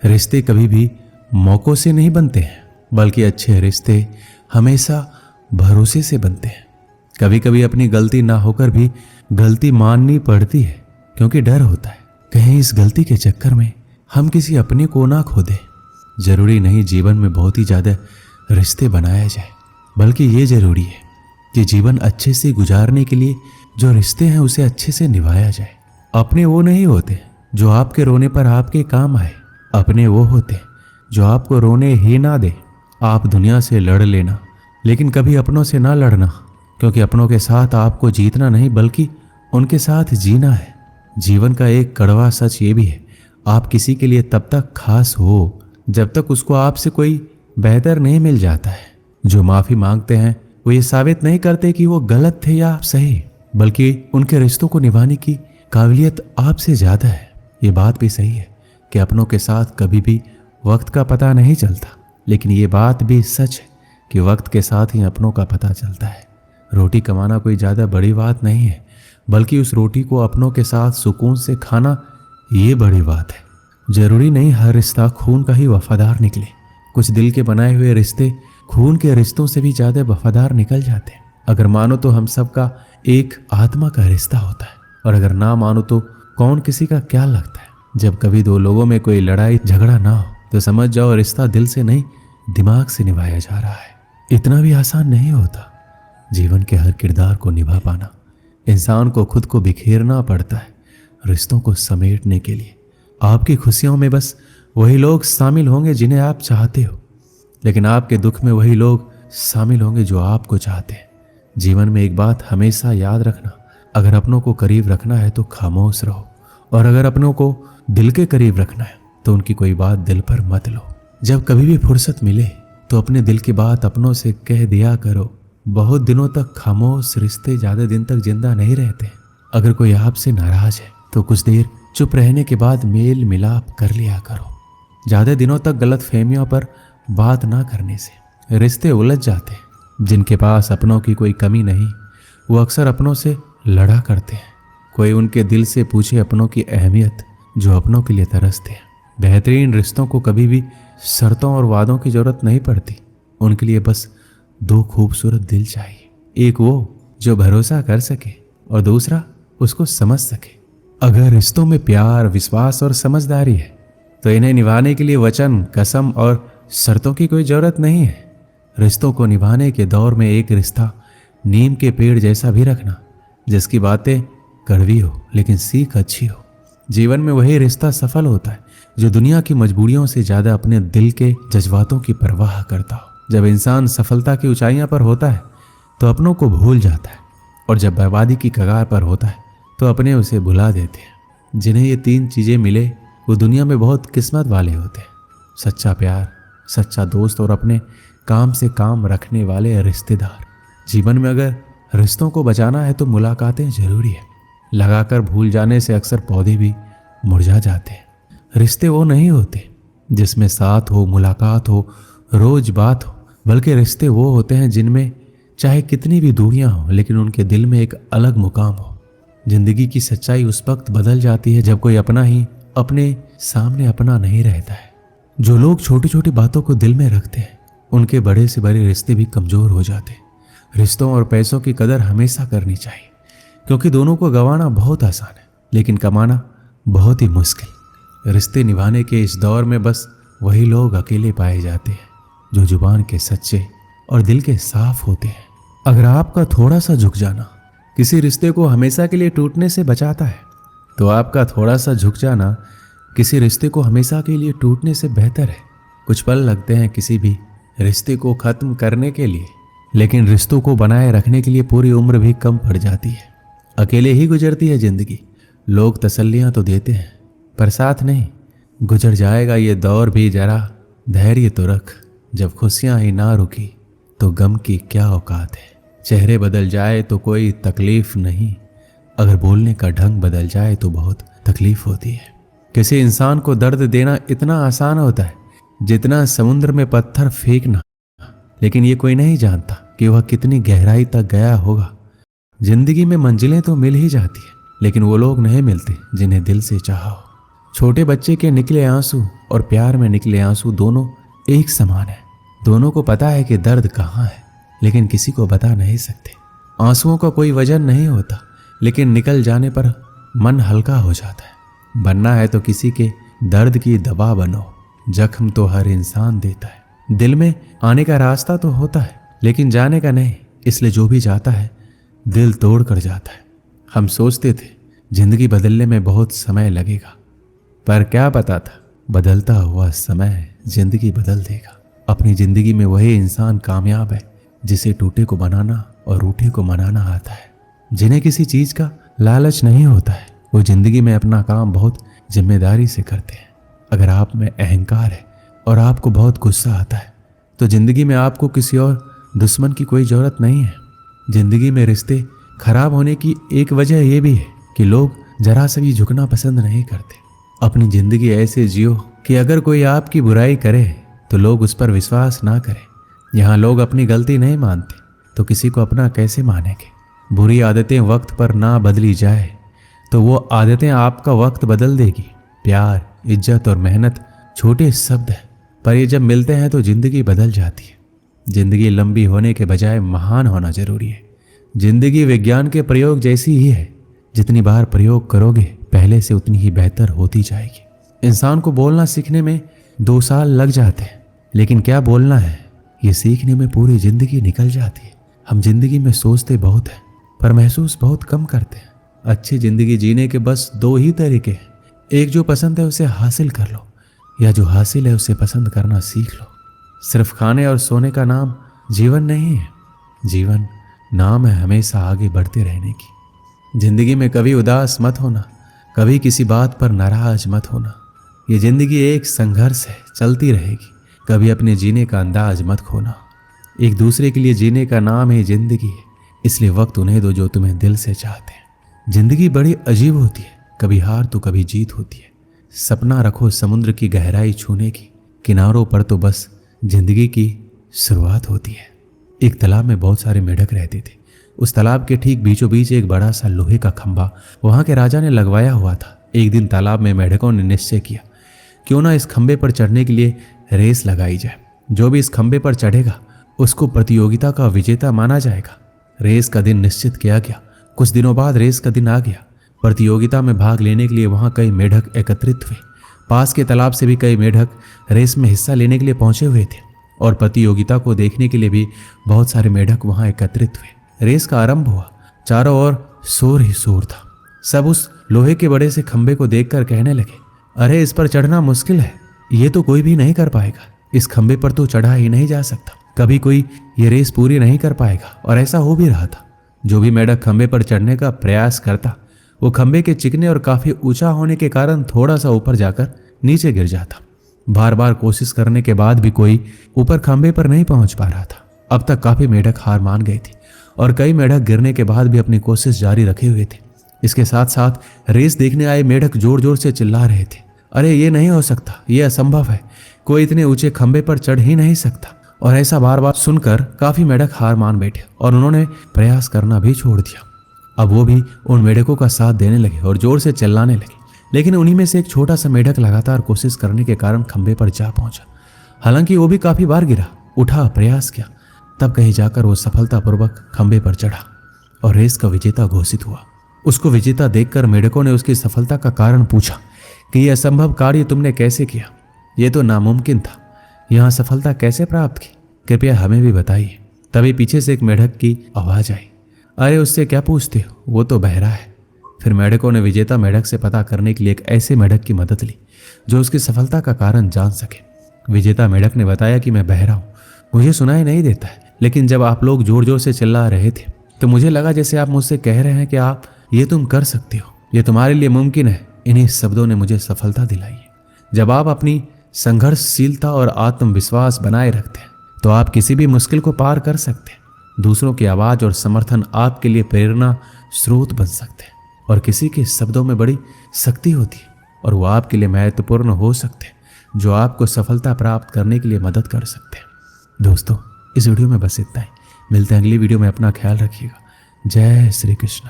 रिश्ते कभी भी मौकों से नहीं बनते हैं, बल्कि अच्छे रिश्ते हमेशा भरोसे से बनते हैं। कभी कभी अपनी गलती ना होकर भी गलती माननी पड़ती है, क्योंकि डर होता है कहीं इस गलती के चक्कर में हम किसी अपने को ना खो दें। जरूरी नहीं जीवन में बहुत ही ज्यादा रिश्ते बनाया जाए, बल्कि ये जरूरी है कि जीवन अच्छे से गुजारने के लिए जो रिश्ते हैं उसे अच्छे से निभाया जाए। अपने वो नहीं होते जो आपके रोने पर आपके काम आए, अपने वो होते जो आपको रोने ही ना दे। आप दुनिया से लड़ लेना, लेकिन कभी अपनों से ना लड़ना, क्योंकि अपनों के साथ आपको जीतना नहीं बल्कि उनके साथ जीना है। जीवन का एक कड़वा सच ये भी है, आप किसी के लिए तब तक खास हो जब तक उसको आपसे कोई बेहतर नहीं मिल जाता है। जो माफ़ी मांगते हैं वो ये साबित नहीं करते कि वो गलत थे या आप सही, बल्कि उनके रिश्तों को निभाने की काबिलियत आपसे ज़्यादा है। ये बात भी सही है कि अपनों के साथ कभी भी वक्त का पता नहीं चलता, लेकिन ये बात भी सच है कि वक्त के साथ ही अपनों का पता चलता है। रोटी कमाना कोई ज़्यादा बड़ी बात नहीं है, बल्कि उस रोटी को अपनों के साथ सुकून से खाना ये बड़ी बात है। जरूरी नहीं हर रिश्ता खून का ही वफादार निकले। कुछ दिल के बनाए हुए रिश्ते खून के रिश्तों से भी ज़्यादा वफादार निकल जाते हैं। अगर मानो तो हम सबका एक आत्मा का रिश्ता होता है, और अगर ना मानो तो कौन किसी का क्या लगता है। जब कभी दो लोगों में कोई लड़ाई झगड़ा ना हो तो समझ जाओ रिश्ता दिल से नहीं दिमाग से निभाया जा रहा है। इतना भी आसान नहीं होता जीवन के हर किरदार को निभा पाना। इंसान को खुद को बिखेरना पड़ता है रिश्तों को समेटने के लिए। आपकी खुशियों में बस वही लोग शामिल होंगे जिन्हें आप चाहते हो, लेकिन आपके दुख में वही लोग शामिल होंगे जो आपको चाहते हैं। जीवन में एक बात हमेशा याद रखना, अगर अपनों को करीब रखना है तो खामोश रहो, और अगर अपनों को दिल के करीब रखना है तो उनकी कोई बात दिल पर मत लो। जब कभी भी फुर्सत मिले तो अपने दिल की बात अपनों से कह दिया करो। बहुत दिनों तक खामोश रिश्ते ज़्यादा दिन तक जिंदा नहीं रहते। अगर कोई आपसे नाराज है तो कुछ देर चुप रहने के बाद मेल मिलाप कर लिया करो। ज़्यादा दिनों तक गलत फहमियों पर बात ना करने से रिश्ते उलझ जाते हैं। जिनके पास अपनों की कोई कमी नहीं वो अक्सर अपनों से लड़ा करते हैं। कोई उनके दिल से पूछे अपनों की अहमियत जो अपनों के लिए तरसते हैं। बेहतरीन रिश्तों को कभी भी शर्तों और वादों की जरूरत नहीं पड़ती। उनके लिए बस दो खूबसूरत दिल चाहिए, एक वो जो भरोसा कर सके और दूसरा उसको समझ सके। अगर रिश्तों में प्यार, विश्वास और समझदारी है तो इन्हें निभाने के लिए वचन, कसम और शर्तों की कोई जरूरत नहीं है। रिश्तों को निभाने के दौर में एक रिश्ता नीम के पेड़ जैसा भी रखना, जिसकी बातें कड़वी हो लेकिन सीख अच्छी हो। जीवन में वही रिश्ता सफल होता है जो दुनिया की मजबूरियों से ज़्यादा अपने दिल के जज्बातों की परवाह करता हो। जब इंसान सफलता की ऊंचाइयों पर होता है तो अपनों को भूल जाता है, और जब बर्बादी की कगार पर होता है तो अपने उसे भुला देते हैं। जिन्हें ये तीन चीज़ें मिले वो दुनिया में बहुत किस्मत वाले होते हैं। सच्चा प्यार, सच्चा दोस्त और अपने काम से काम रखने वाले रिश्तेदार। जीवन में अगर रिश्तों को बचाना है तो मुलाकातें जरूरी है। लगाकर भूल जाने से अक्सर पौधे भी मुरझा जाते हैं। रिश्ते वो नहीं होते जिसमें साथ हो, मुलाकात हो, रोज बात हो, बल्कि रिश्ते वो होते हैं जिनमें चाहे कितनी भी दूरियां हो लेकिन उनके दिल में एक अलग मुकाम हो। जिंदगी की सच्चाई उस वक्त बदल जाती है जब कोई अपना ही अपने सामने अपना नहीं रहता है। जो लोग छोटी छोटी बातों को दिल में रखते हैं उनके बड़े से बड़े रिश्ते भी कमजोर हो जाते हैं। रिश्तों और पैसों की कदर हमेशा करनी चाहिए, क्योंकि दोनों को गंवाना बहुत आसान है लेकिन कमाना बहुत ही मुश्किल। रिश्ते निभाने के इस दौर में बस वही लोग अकेले पाए जाते हैं जो जुबान के सच्चे और दिल के साफ होते हैं। अगर आपका थोड़ा सा झुक जाना किसी रिश्ते को हमेशा के लिए टूटने से बचाता है तो आपका थोड़ा सा झुक जाना किसी रिश्ते को हमेशा के लिए टूटने से बेहतर है। कुछ पल लगते हैं किसी भी रिश्ते को खत्म करने के लिए, लेकिन रिश्तों को बनाए रखने के लिए पूरी उम्र भी कम पड़ जाती है। अकेले ही गुजरती है जिंदगी। लोग तसल्लियां तो देते हैं पर साथ नहीं। गुजर जाएगा ये दौर भी, जरा धैर्य तो रख। जब खुशियां ही ना रुकी तो गम की क्या औकात है। चेहरे बदल जाए तो कोई तकलीफ नहीं, अगर बोलने का ढंग बदल जाए तो बहुत तकलीफ होती है। किसी इंसान को दर्द देना इतना आसान होता है जितना समुद्र में पत्थर फेंकना, लेकिन ये कोई नहीं जानता कि वह कितनी गहराई तक गया होगा। जिंदगी में मंजिलें तो मिल ही जाती है, लेकिन वो लोग नहीं मिलते जिन्हें दिल से चाहा हो। छोटे बच्चे के निकले आंसू और प्यार में निकले आंसू दोनों एक समान है। दोनों को पता है कि दर्द कहाँ है, लेकिन किसी को बता नहीं सकते। आंसुओं का कोई वजन नहीं होता, लेकिन निकल जाने पर मन हल्का हो जाता है। बनना है तो किसी के दर्द की दवा बनो। जख्म तो हर इंसान देता है। दिल में आने का रास्ता तो होता है, लेकिन जाने का नहीं। इसलिए जो भी जाता है दिल तोड़ कर जाता है। हम सोचते थे जिंदगी बदलने में बहुत समय लगेगा, पर क्या पता था बदलता हुआ समय जिंदगी बदल देगा। अपनी जिंदगी में वही इंसान कामयाब है जिसे टूटे को बनाना और रूठे को मनाना आता है, जिन्हें किसी चीज का लालच नहीं होता है। वो जिंदगी में अपना काम बहुत जिम्मेदारी से करते हैं। अगर आप में अहंकार है और आपको बहुत गुस्सा आता है, तो जिंदगी में आपको किसी और दुश्मन की कोई जरूरत नहीं है। जिंदगी में रिश्ते खराब होने की एक वजह यह भी है कि लोग जरा सा भी झुकना पसंद नहीं करते। अपनी जिंदगी ऐसे जियो कि अगर कोई आपकी बुराई करे तो लोग उस पर विश्वास ना करें। यहाँ लोग अपनी गलती नहीं मानते तो किसी को अपना कैसे मानेंगे। बुरी आदतें वक्त पर ना बदली जाए तो वो आदतें आपका वक्त बदल देगी। प्यार, इज्जत और मेहनत छोटे शब्द हैं, पर ये जब मिलते हैं तो जिंदगी बदल जाती है। जिंदगी लंबी होने के बजाय महान होना जरूरी है। जिंदगी विज्ञान के प्रयोग जैसी ही है। जितनी बार प्रयोग करोगे पहले से उतनी ही बेहतर होती जाएगी। इंसान को बोलना सीखने में 2 साल लग जाते हैं, लेकिन क्या बोलना है ये सीखने में पूरी जिंदगी निकल जाती है। हम जिंदगी में सोचते बहुत हैं, पर महसूस बहुत कम करते हैं। अच्छी जिंदगी जीने के बस 2 ही तरीके हैं। एक, जो पसंद है उसे हासिल कर लो, या जो हासिल है उसे पसंद करना सीख लो। सिर्फ खाने और सोने का नाम जीवन नहीं है। जीवन नाम है हमेशा आगे बढ़ते रहने की। जिंदगी में कभी उदास मत होना, कभी किसी बात पर नाराज मत होना। ये जिंदगी एक संघर्ष है, चलती रहेगी। कभी अपने जीने का अंदाज मत खोना। एक दूसरे के लिए जीने का नाम ही जिंदगी है, इसलिए वक्त उन्हें दो जो तुम्हें दिल से चाहते हैं। जिंदगी बड़ी अजीब होती है, कभी हार तो कभी जीत होती है। सपना रखो समुद्र की गहराई छूने की, किनारों पर तो बस जिंदगी की शुरुआत होती है। एक तालाब में बहुत सारे मेढक रहते थे। उस तालाब के ठीक बीचों बीच एक बड़ा सा लोहे का खंभा वहां के राजा ने लगवाया हुआ था। एक दिन तालाब में मेढकों ने निश्चय किया, क्यों ना इस खंभे पर चढ़ने के लिए रेस लगाई जाए। जो भी इस खंभे पर चढ़ेगा उसको प्रतियोगिता का विजेता माना जाएगा। रेस का दिन निश्चित किया गया। कुछ दिनों बाद रेस का दिन आ गया। प्रतियोगिता में भाग लेने के लिए वहां कई मेढक एकत्रित हुए। पास के तालाब से भी कई मेढक रेस में हिस्सा लेने के लिए पहुंचे हुए थे और प्रतियोगिता को देखने के लिए भी बहुत सारे मेढक वहां एकत्रित हुए। रेस का आरंभ हुआ। चारों ओर शोर ही शोर था। सब उस लोहे के बड़े से खंभे को देखकर कहने लगे, अरे इस पर चढ़ना मुश्किल है, ये तो कोई भी नहीं कर पाएगा। इस खंभे पर तो चढ़ा ही नहीं जा सकता, कभी कोई ये रेस पूरी नहीं कर पाएगा। और ऐसा हो भी रहा था। जो भी मेढक खंभे पर चढ़ने का प्रयास करता वो खंभे के चिकने और काफी ऊंचा होने के कारण थोड़ा सा ऊपर जाकर नीचे गिर जाता। बार बार कोशिश करने के बाद भी कोई ऊपर खंभे पर नहीं पहुंच पा रहा था। अब तक काफी मेढक हार मान गए थे और कई मेढक गिरने के बाद भी अपनी कोशिश जारी रखे हुए थे। इसके साथ साथ रेस देखने आए मेढक जोर जोर से चिल्ला रहे थे, अरे ये नहीं हो सकता, ये असंभव है, कोई इतने ऊंचे खंभे पर चढ़ ही नहीं सकता। और ऐसा बार बार सुनकर काफी मेढक हार मान बैठे और उन्होंने प्रयास करना भी छोड़ दिया। अब वो भी उन मेढकों का साथ देने लगे और जोर से चिल्लाने लगे। लेकिन उन्हीं में से एक छोटा सा मेढक लगातार कोशिश करने के कारण खंभे पर जा पहुंचा। हालांकि वो भी काफी बार गिरा, उठा, प्रयास किया, तब कहीं जाकर वो सफलतापूर्वक खंभे पर चढ़ा और रेस का विजेता घोषित हुआ। उसको विजेता देखकर मेढकों ने उसकी सफलता का कारण पूछा कि यह असंभव कार्य तुमने कैसे किया, ये तो नामुमकिन था, यहाँ सफलता कैसे प्राप्त की, कृपया हमें भी बताइए। तभी पीछे से एक मेढक की आवाज आई, अरे उससे क्या पूछते हो, वो तो बहरा है। फिर मेढकों ने विजेता मेढक से पता करने के लिए एक ऐसे मेढक की मदद ली जो उसकी सफलता का कारण जान सके। विजेता मेढक ने बताया कि मैं बहरा हूं, मुझे सुनाई नहीं देता है, लेकिन जब आप लोग जोर जोर से चिल्ला रहे थे तो मुझे लगा जैसे आप मुझसे कह रहे हैं कि आप ये तुम कर सकते हो, ये तुम्हारे लिए मुमकिन है। इन्हीं शब्दों ने मुझे सफलता दिलाई है। जब आप अपनी संघर्षशीलता और आत्मविश्वास बनाए रखते हैं तो आप किसी भी मुश्किल को पार कर सकते हैं। दूसरों की आवाज और समर्थन आपके लिए प्रेरणा स्रोत बन सकते हैं और किसी के शब्दों में बड़ी शक्ति होती है और वो आपके लिए महत्वपूर्ण हो सकते हैं, जो आपको सफलता प्राप्त करने के लिए मदद कर सकते हैं। दोस्तों, इस वीडियो में बस इतना ही। मिलते हैं अगली वीडियो में। अपना ख्याल रखिएगा। जय श्री कृष्ण।